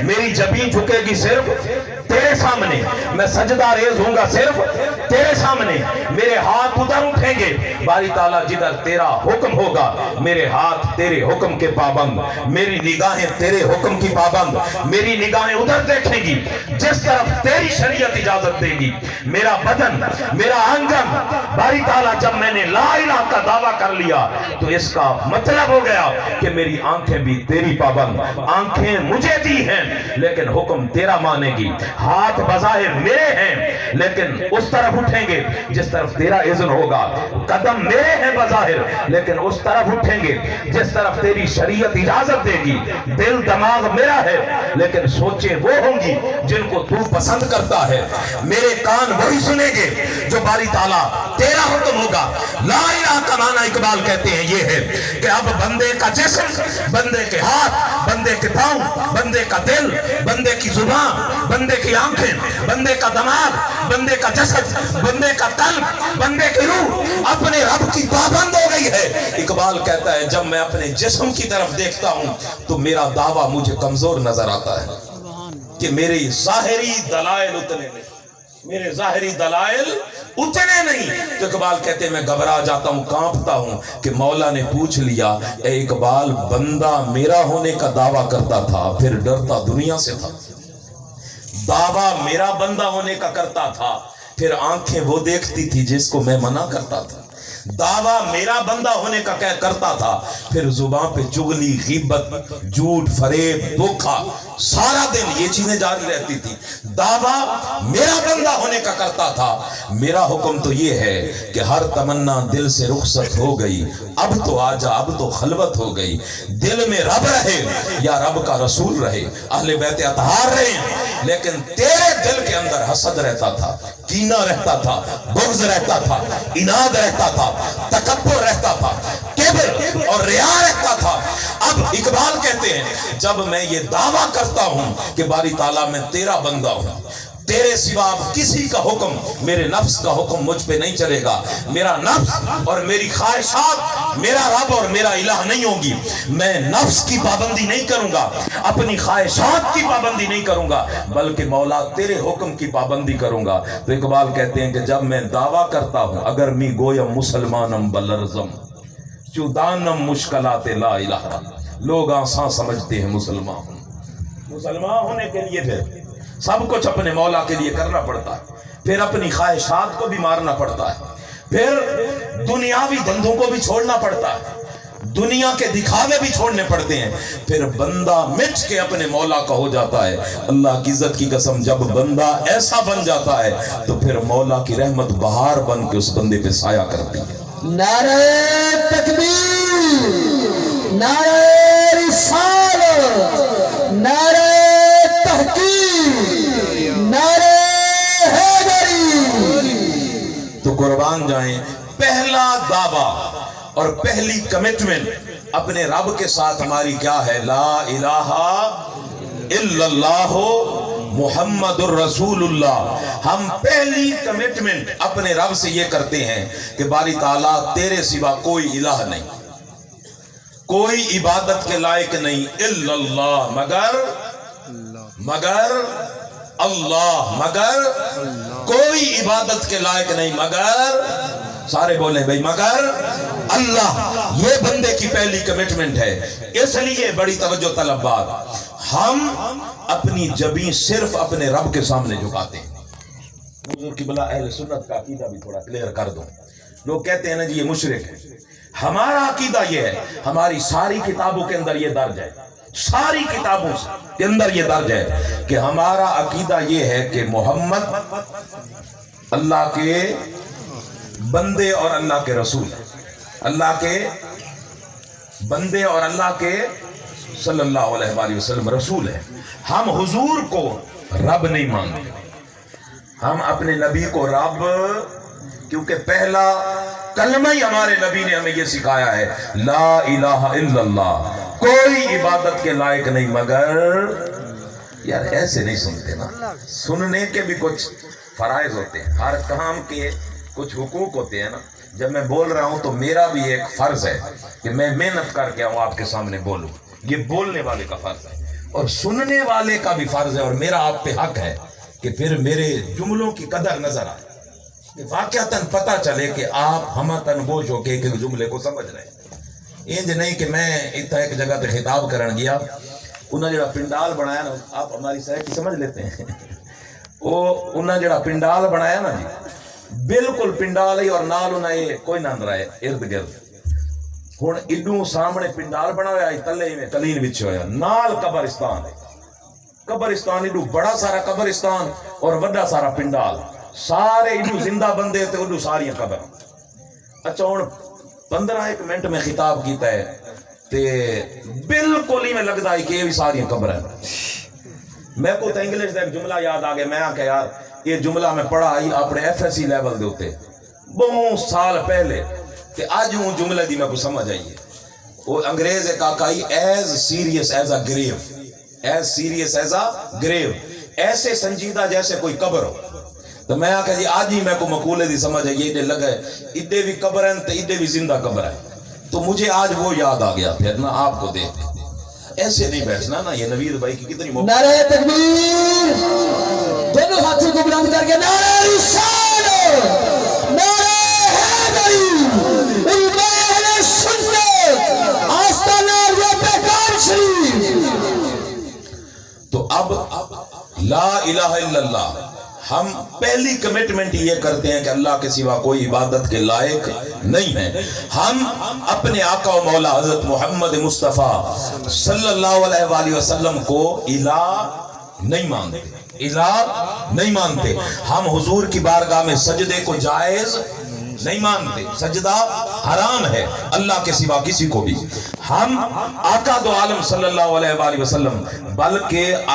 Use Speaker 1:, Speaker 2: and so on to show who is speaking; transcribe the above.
Speaker 1: मेरी जबीं झुकेगी सिर्फ तेरे सामने, मैं सजदा रेज हूंगा सिर्फ तेरे सामने, मेरे हाथ उधर उठेंगे बारी ताला जिधर तेरा हुक्म होगा, मेरे हाथ तेरे हुक्म के पाबंद, मेरी निगाहें तेरे हुक्म की पाबंद, मेरी निगाहें उधर देखेंगी जिस तरफ तेरी शरीयत इजाजत देगी, मेरा बदन मेरा आंगन बारी ताला जब मैंने ला इलाहा का दावा कर लिया तो इसका मतलब हो गया कि मेरी आंखें भी तेरी पाबंद, आंखें मुझे दी हैं लेकिन हुक्म तेरा मानेगी, हाथ बज़ाहिर मेरे हैं लेकिन उस तरफ उठेंगे जिस तरफ तेरा इज़्न होगा, कदम मेरे हैं बज़ाहिर लेकिन उस तरफ उठेंगे जिस तरफ तेरी शरीयत इजाजत देगी, दिल दिमाग मेरा है लेकिन सोचें वो होंगी जिनको तू पसंद करता है, मेरे कान वही सुनेंगे जो बारी ताला तेरा हुक्म होगा। ला इलाहा का माना इकबाल कहते हैं ये है कि अब बंदे का जिस्म, बंदे के हाथ, बंदे के पांव, बंदे का दिल, बंदे की जुबान, बंदे की आंखें, बंदे का दिमाग, बंदे का जसद, बंदे का कल्ब, बंदे की रूह अपने रब की पाबंद हो गई है। इकबाल कहता है जब मैं अपने जिस्म की तरफ देखता हूं तो मेरा दावा मुझे कमजोर नजर आता है कि मेरे ज़ाहिरी दलाइल उतने नहीं, मेरे ज़ाहिरी दलाइल उतने नहीं। तो इकबाल कहते हैं मैं घबरा जाता हूं, कांपता हूं कि मौला ने पूछ लिया ए इकबाल, बंदा मेरा होने का दावा करता था फिर डरता दुनिया से था, दावा मेरा बंदा होने का करता था फिर आंखें वो देखती थी जिसको मैं मना करता था, दावा मेरा बंदा होने का क्या करता था फिर जुबान पे चुगली, गीबत, झूठ, फरेब, धोखा सारा दिन ये चीजें जारी रहती थी, दावा मेरा बंदा होने का करता था। मेरा हुक्म तो ये है कि हर तमन्ना दिल से रुखसत हो गई, अब तो आजा, अब तो खलवत हो गई, दिल में रब रहे या रब का रसूल रहे, अहले बैत अतहार रहे, लेकिन तेरे दिल के अंदर हसद रहता था, कीना रहता था, बुग़्ज़ रहता था, इनाद रहता था, तकब्बुर रहता था, किब्र और रिया रहता था। अब इकबाल कहते हैं जब मैं ये दावा करता हूं कि बारी ताला मैं तेरा बंदा हूं, तेरे सिवा किसी का हुक्म, मेरे नफ्स का हुक्म मुझ पे नहीं चलेगा, मेरा नफ्स और मेरी ख्वाहिशात मेरा रब और मेरा इलाह नहीं होगी, मैं नफ्स की पाबंदी नहीं करूंगा, अपनी ख्वाहिशात की पाबंदी नहीं करूंगा, बल्कि मौला तेरे हुक्म की पाबंदी करूंगा। तो इकबाल कहते हैं कि जब मैं दावा करता हूं अगर मी गोयम मुसलमानम बलरजम चुदानम मुश्किलाते ला इलाहा, लोग आसान समझते हैं मुसलमान होने के लिए फिर सब कुछ अपने मौला के लिए करना पड़ता है, फिर अपनी ख्वाहिशात को भी मारना पड़ता है, फिर दुनियावी धंधों को भी छोड़ना पड़ता है, दुनिया के दिखावे भी छोड़ने पड़ते हैं, फिर बंदा मिट के अपने मौला का हो जाता है। अल्लाह की इज्जत की कसम जब बंदा ऐसा बन जाता है तो फिर मौला की रहमत बहार बन के उस बंदे पे साया करती है।
Speaker 2: नारे तकबीर, नारे रिसालत, नारे तहकीक, नारे हैदरी।
Speaker 1: तो कुर्बान जाएं, पहला दावा और पहली कमिटमेंट अपने रब के साथ हमारी क्या है? ला इलाहा इल्लल्लाह मुहम्मदुर रसूलुल्लाह। हम पहली कमिटमेंट अपने रब से ये करते हैं कि बारी ताला तेरे सिवा कोई इलाह नहीं, कोई इबादत के लायक नहीं, इल्लल्लाह मगर अल्लाह, मगर कोई इबादत के लायक नहीं मगर, सारे बोले भाई मगर अल्लाह। ये बंदे की पहली कमिटमेंट है। इसलिए बड़ी तवज्जो तलब बात, हम अपनी जबीं सिर्फ अपने रब के सामने झुकाते हैं। हुजूर की बला अहले सुन्नत का अकीदा भी थोड़ा क्लियर कर दो। लोग कहते हैं ना जी ये मुशरिक है, हमारा अकीदा ये है, हमारी सारी किताबों के अंदर ये दर्ज है, सारी किताबों के अंदर ये दर्ज है कि हमारा अकीदा ये है कि मोहम्मद अल्लाह के बंदे और अल्लाह के रसूल है, अल्लाह के बंदे और अल्लाह के सल्लल्लाहु अलैहि वसल्लम रसूल है। हम हुजूर को रब नहीं मानते, हम अपने नबी को रब, क्योंकि पहला कलमा ही हमारे नबी ने हमें यह सिखाया है, ला इलाहा इल्लल्लाह, कोई इबादत के लायक नहीं मगर। यार ऐसे नहीं सुनते ना, सुनने के भी कुछ फराइज होते हैं, हर काम के कुछ हुकूक होते हैं ना। जब मैं बोल रहा हूं तो मेरा भी एक फर्ज है कि मैं मेहनत करके आऊं आपके सामने बोलूं, ये बोलने वाले का फर्ज है। اور سننے والے کا بھی فرض ہے اور میرا آپ پہ حق ہے کہ پھر میرے جملوں کی قدر نظر آئے، کہ واقعتاً پتہ چلے کہ آپ ہمتن گوش ہو کے ایک جملے کو سمجھ رہے ہیں۔ انج نہیں کہ میں اتنا ایک جگہ تے خطاب کرن گیا، انہاں جڑا پنڈال بنایا نا، آپ ہماری سائیکی سمجھ لیتے ہیں، وہ انہاں جڑا پنڈال بنایا نا جی، بالکل پنڈال ہی اور نال انہاں یہ کوئی نہ اندر آئے ارد گرد۔ ہن ایڈوں سامنے پنڈال بنا ہوا ہے، تلے میں کلین وچ ہویا، نال قبرستان ہے، قبرستان ایڈو بڑا سارا قبرستان اور وڈا سارا پنڈال، سارے ایڈو زندہ بندے تے ایڈو ساری قبر۔ اچھا ہن 15 منٹ میں خطاب کیتا ہے تے بالکل ہی میں لگدا ہے کہ یہ بھی ساری قبر ہے۔ میں کو تے انگلش دا ایک جملہ یاد آ گیا، میں آ کہ یار یہ جملہ میں پڑھا ہی اپنے ایف ایس سی لیول دے اوتے بہت سال پہلے، تے اج وہ جملے دی میں کو سمجھ آئی ہے۔ وہ انگریز ایک آکائی as serious as a grave, as serious as a grave, ایسے سنجیدہ جیسے کوئی قبر ہو۔ تو میں آکھا جی آج ہی میں کو مقولے دی سمجھ ہے، یہ لگا ہے ادھے بھی قبر ہیں تو ادھے بھی زندہ قبر ہے۔ تو مجھے آج وہ یاد آ گیا پھر نا آپ کو دیکھ ایسے نہیں بیٹھنا نا۔ یہ نوید بھائی کی کتنی موقع،
Speaker 2: نعرہ تکبیر، دونوں ہاتھوں کو بلند کر کے نعرہ رسالت، نعرہ حیدری، علماء اہل سنت، آستانہ رب کام شریف۔
Speaker 1: تو اب لا الہ الا اللہ، ہم پہلی کمٹمنٹ یہ کرتے ہیں کہ اللہ کے سوا کوئی عبادت کے لائق نہیں ہے۔ ہم اپنے آقا و مولا حضرت محمد مصطفیٰ صلی اللہ علیہ وآلہ وسلم کو الہ نہیں مانتے، الہ نہیں مانتے۔ ہم حضور کی بارگاہ میں سجدے کو جائز نہیں مانتے، سجدہ حرام ہے اللہ کے سوا کسی کو بھی۔ ہم آقا دو عالم صلی اللہ علیہ وآلہ وسلم بلکہ